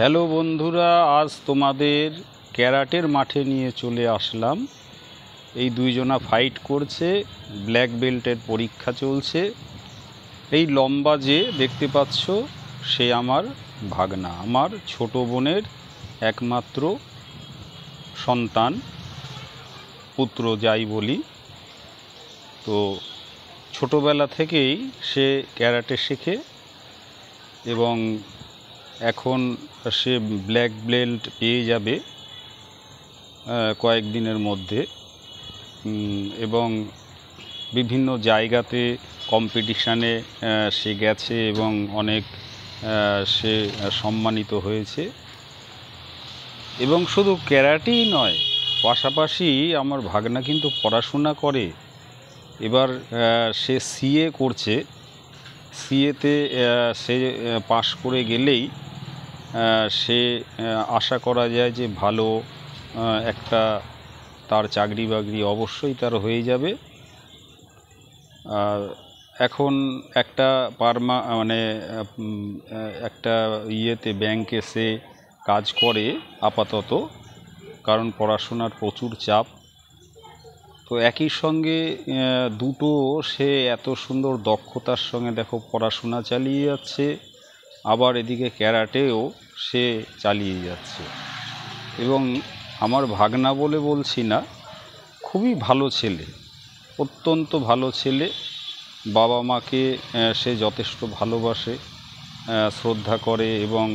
Hello বন্ধুরা, আজ তোমাদের ক্যারাটের মাঠে নিয়ে চলে আসলাম। এই দুইজনা ফাইট করছে, ব্ল্যাক বেল্টের পরীক্ষা চলছে। এই লম্বা যে দেখতে পাচ্ছ সে আমার ভাগনা, আমার ছোট বোনের একমাত্র সন্তান, পুত্র যাই বলি। তো ছোটোবেলা থেকেই সে ক্যারাটে শেখে এবং এখন সে ব্ল্যাক বেল্ট পেয়ে যাবে কয়েকদিনের মধ্যে, এবং বিভিন্ন জায়গাতে কম্পিটিশানে সে গেছে এবং অনেক সে সম্মানিত হয়েছে। এবং শুধু ক্যারাটেই নয়, পাশাপাশি আমার ভাগনা কিন্তু পড়াশোনা করে। এবার সে সিএ করছে। সিএতে সে পাশ করে গেলেই সে আশা করা যায় যে ভালো একটা তার চাকরি বাকরি অবশ্যই তার হয়ে যাবে। এখন একটা একটা ইয়েতে ব্যাংকে সে কাজ করে আপাতত, কারণ পড়াশোনার প্রচুর চাপ। তো একই সঙ্গে দুটো সে এত সুন্দর দক্ষতার সঙ্গে দেখো পড়াশোনা চালিয়ে যাচ্ছে, আবার এদিকে ক্যারাটেও সে চালিয়ে যাচ্ছে। এবং আমার ভাগনা বলে বলছি না, খুবই ভালো ছেলে, অত্যন্ত ভালো ছেলে। বাবা মাকে সে যথেষ্ট ভালোবাসে, শ্রদ্ধা করে এবং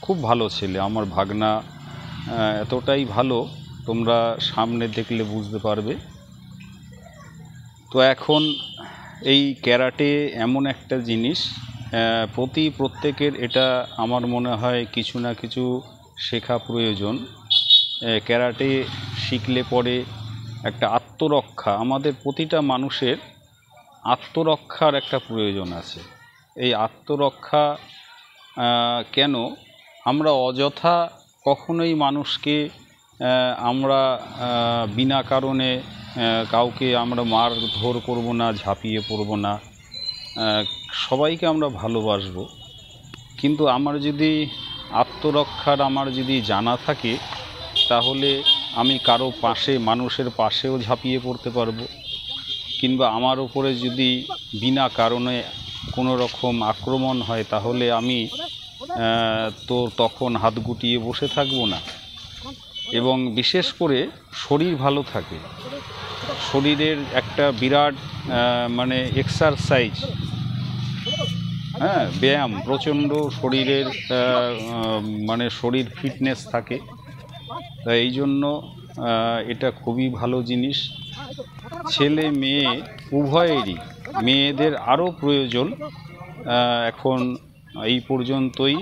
খুব ভালো ছেলে আমার ভাগনা। এতটাই ভালো, তোমরা সামনে দেখলে বুঝতে পারবে। তো এখন এই ক্যারাটে এমন একটা জিনিস, প্রত্যেকের এটা আমার মনে হয় কিছু না কিছু শেখা প্রয়োজন। ক্যারাটে শিখলে পরে একটা আত্মরক্ষা, আমাদের প্রতিটা মানুষের আত্মরক্ষার একটা প্রয়োজন আছে। এই আত্মরক্ষা কেন, আমরা অযথা কখনোই মানুষকে আমরা বিনা কারণে কাউকে আমরা মারধর করব না, ঝাঁপিয়ে পড়ব না, সবাইকে আমরা ভালোবাসবো। কিন্তু আমার যদি আত্মরক্ষার আমার যদি জানা থাকে, তাহলে আমি কারো পাশে, মানুষের পাশেও ঝাঁপিয়ে পড়তে পারবো। কিংবা আমার উপরে যদি বিনা কারণে কোনো রকম আক্রমণ হয়, তাহলে আমি তো তখন হাত গুটিয়ে বসে থাকবো না। এবং বিশেষ করে শরীর ভালো থাকে, শরীরের একটা বিরাট এক্সারসাইজ, ব্যায়াম, প্রচণ্ড শরীরের শরীর ফিটনেস থাকে। তাই এই জন্য এটা খুবই ভালো জিনিস। ছেলে মেয়ে উভয়েরই, মেয়েদের আরও প্রয়োজন। এখন এই পর্যন্তই।